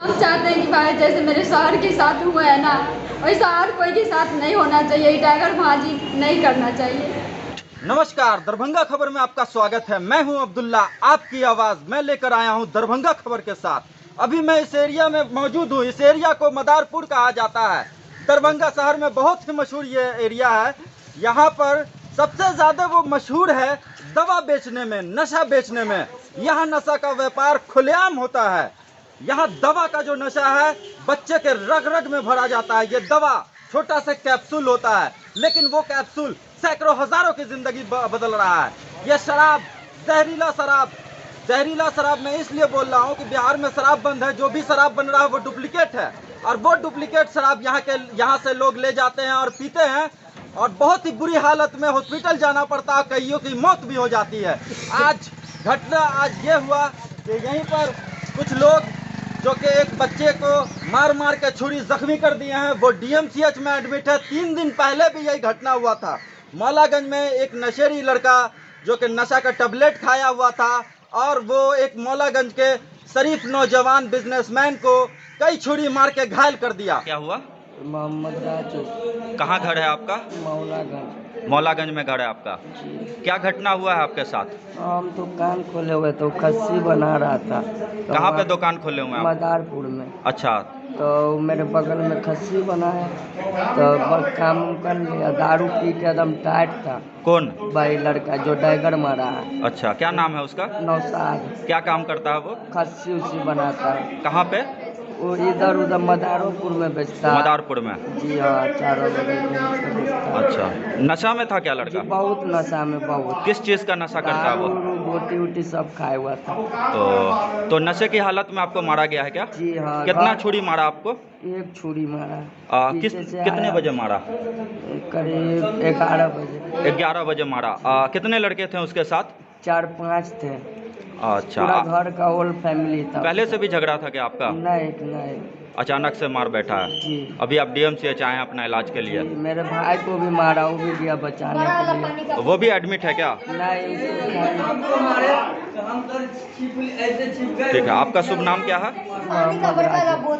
हम चाहते हैं कि भाई जैसे मेरे शहर के साथ हुआ है ना, वैसा हर कोई के साथ नहीं होना चाहिए। टाइगर भाजी नहीं करना चाहिए। नमस्कार, दरभंगा खबर में आपका स्वागत है। मैं हूं अब्दुल्ला, आपकी आवाज़ मैं लेकर आया हूं दरभंगा खबर के साथ। अभी मैं इस एरिया में मौजूद हूं। इस एरिया को मदारपुर कहा जाता है। दरभंगा शहर में बहुत ही मशहूर ये एरिया है। यहाँ पर सबसे ज़्यादा वो मशहूर है दवा बेचने में, नशा बेचने में। यहाँ नशा का व्यापार खुलेआम होता है। यहाँ दवा का जो नशा है बच्चे के रग रग में भरा जाता है। ये दवा छोटा सा कैप्सूल होता है, लेकिन वो कैप्सूल सैकड़ों हजारों की जिंदगी बदल रहा है। ये शराब, जहरीला शराब मैं इसलिए बोल रहा हूँ कि बिहार में शराब बंद है। जो भी शराब बन रहा है वो डुप्लीकेट है, और वो डुप्लीकेट शराब यहाँ से लोग ले जाते हैं और पीते हैं, और बहुत ही बुरी हालत में हॉस्पिटल जाना पड़ता है। कईयों की मौत भी हो जाती है। आज ये हुआ कि यहीं पर कुछ लोग जो कि एक बच्चे को मार के छुरी जख्मी कर दिए हैं, वो DMCH में एडमिट है। 3 दिन पहले भी यही घटना हुआ था। मौलागंज में एक नशेड़ी लड़का जो कि नशा का टैबलेट खाया हुआ था, और वो एक मौलागंज के शरीफ नौजवान बिजनेसमैन को कई छुरी मार के घायल कर दिया। क्या हुआ? मोहम्मद राजू। कहाँ घर है आपका? मौलागंज में घर है आपका। क्या घटना हुआ है आपके साथ? हम दुकान खोले हुए तो खस्सी बना रहा था। तो कहाँ पे दुकान खोले हुए हैं आप? मदारपुर में। अच्छा। तो मेरे बगल में खस्सी बना है, तो बस काम कर लिया। दारू पी के एकदम टाइट था। कौन? भाई लड़का जो टाइगर मारा है। अच्छा, क्या नाम है उसका? नौशाद। क्या काम करता है वो? खस्सी उसी बनाता है। कहाँ पे? वो इधर उधर मदारपुर में बेचता है। मदारपुर में? जी हाँ, चारों बगल। अच्छा, नशा में था क्या लड़का? बहुत नशा में, बहुत। किस चीज़ का नशा करता है वो? गोटी उटी सब खाया हुआ था। तो नशे की हालत में आपको मारा गया है क्या? जी हाँ। कितना छुरी मारा आपको? एक छुरी मारा। कितने बजे मारा? करीब 11 बजे। 11 बजे मारा। कितने लड़के थे उसके साथ? 4-5 थे। अच्छा। पूरा घर का होल फैमिली था। पहले से भी झगड़ा था क्या आपका? नहीं। अचानक से मार बैठा है जी। अभी आप DMCH आए हैं अपना इलाज के लिए? मेरे भाई को भी मारा, वो भी गया बचाने के लिए। वो भी एडमिट है क्या? नहीं। ठीक है, आपका शुभ नाम क्या है?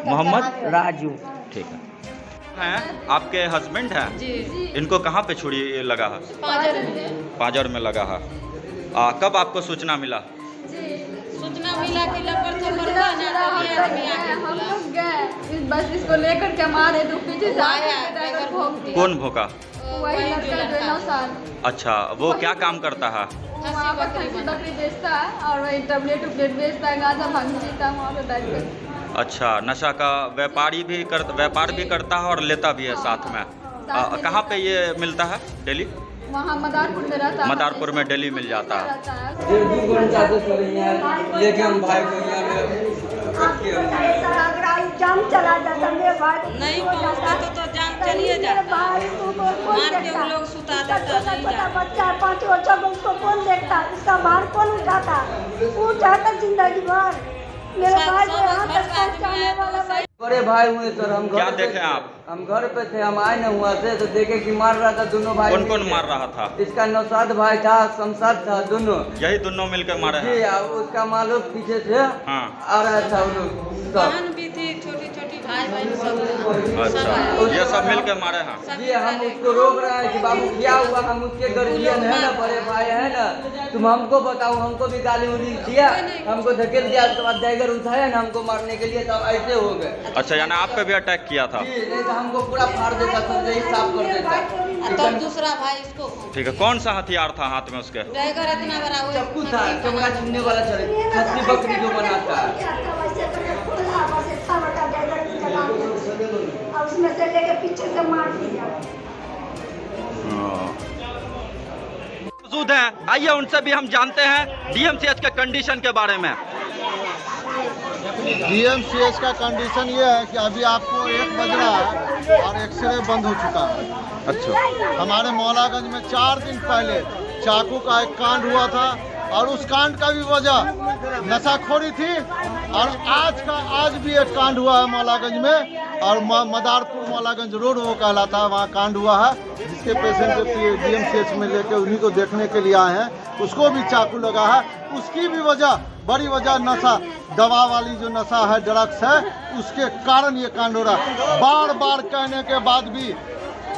मोहम्मद राजू। ठीक है। आपके हस्बैंड हैं? जी। इनको कहाँ पे छुरी लगा है? पाजर में लगा है। कब आपको सूचना मिला? सूचना मिला कि हम लोग गए, बस इसको लेकर के मारे तो पीछे से आया। कौन भोंका? वही लड़का जो 9 साल। अच्छा, वो क्या काम करता है? वहाँ पर खस्सी बकरी बेचता है, और वही टैबलेट बेचता है, गांजा भांग पीता है वहाँ पे। अच्छा, नशा का व्यापार भी करता है और लेता भी है साथ में। कहाँ पे ये मिलता है डेली? वहाँ मदारपुर में रहता है। मदारपुर में डेली मिल जाता है। जाम चला जाता मेरे भाई नहीं पहुँचता तो जाम चलिए जाता। मार के वो लोग सुता देता नहीं जाता। बच्चा 5 बच्चा उसको कौन देखता, इसका भार कौन उठाता? वो चाहता जिंदगी भर मेरे भाई को यहाँ तक पहुँचाने वाला। बड़े भाई हुए सर, हम क्या देखे आप? हम घर पे थे, हम आए न हुआ से तो देखे कि मार रहा था दोनों भाई। कौन मार रहा था? इसका नौशाद भाई था, शमशाद था, दोनों यही दोनों मिलकर मारे हैं? जी। उसका मालूम पीछे से आ रहा था वो लोग। बहन भी थी, छोटी भाई बहन सब। अच्छा, ये सब मिलकर मारे हैं? जी। हम उसको रोक रहे हैं कि बाबू क्या हुआ, हम उसके गार्जियन है ना, बड़े भाई है ना, तुम हमको बताओ। हमको भी गाली उली दिया, हमको धकेल दिया, उसके बाद टाइगर उठाया ना हमको मारने के लिए, तब ऐसे हो गए। अच्छा, यानी आप पे भी अटैक किया था? जी, नहीं तो हमको पूरा फाड़ देता, समझे ही साफ कर देता। तब दूसरा भाई इसको। ठीक है, कौन सा हथियार था हाथ में उसके? टाइगर इतना बड़ा वो चक्कू था, चमड़ा छीनने वाला चले, खस्सी बकरी जो बनाता है। उसमें से लेके पीछे से मार दिया। मौजूद हैं, आइए उनसे भी हम जानते हैं DMCH के कंडीशन के बारे में। DMCH का कंडीशन ये है कि अभी आपको 1 बज रहा है और एक्सरे बंद हो चुका है। अच्छा। हमारे मौलागंज में 4 दिन पहले चाकू का एक कांड हुआ था, और उस कांड का भी वजह नशाखोरी थी, और आज भी एक कांड हुआ है मौलागंज में, और मदारपुर मौलागंज रोड वो कहलाता है, वहाँ कांड हुआ है, जिसके पेशेंट DMCH में लेके उन्हीं को देखने के लिए आए हैं। उसको भी चाकू लगा है। उसकी भी वजह बड़ी वजह नशा, दवा वाली जो नशा है, ड्रग्स है, उसके कारण ये कांड हो रहा है। बार बार कहने के बाद भी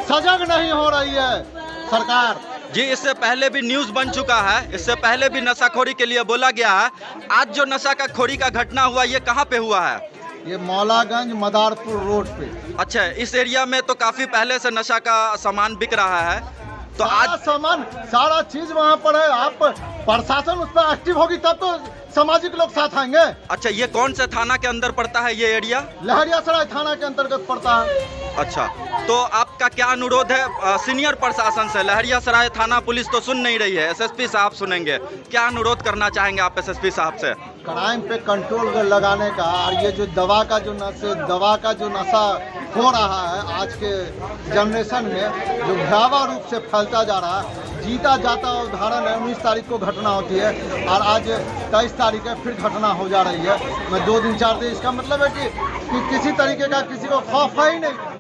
सजग नहीं हो रही है सरकार। जी, इससे पहले भी न्यूज़ बन चुका है, इससे पहले भी नशाखोरी के लिए बोला गया है। आज जो नशा का खोरी का घटना हुआ, ये कहाँ पे हुआ है? ये मौलागंज मदारपुर रोड पे। अच्छा, इस एरिया में तो काफी पहले से नशा का सामान बिक रहा है, तो आज सामान सारा चीज वहाँ पर है। आप प्रशासन उस पर एक्टिव होगी तब तो सामाजिक लोग साथ आएंगे। अच्छा, ये कौन से थाना के अंदर पड़ता है ये एरिया? लहरियासराय थाना के अंतर्गत पड़ता है। अच्छा, तो आपका क्या अनुरोध है सीनियर प्रशासन से? लहरियासराय थाना पुलिस तो सुन नहीं रही है, एसएसपी साहब सुनेंगे, क्या अनुरोध करना चाहेंगे आप एसएसपी साहब से? क्राइम पे कंट्रोल लगाने का, और ये जो दवा का जो नशा हो रहा है आज के जनरेशन में, जो भयावह रूप से फैलता जा रहा है। जीता जाता उदाहरण है, 19 तारीख को घटना होती है और आज 23 तारीख है फिर घटना हो जा रही है। मैं 2 दिन 4 दिन, इसका मतलब है कि किसी तरीके का किसी को खौफ है ही नहीं।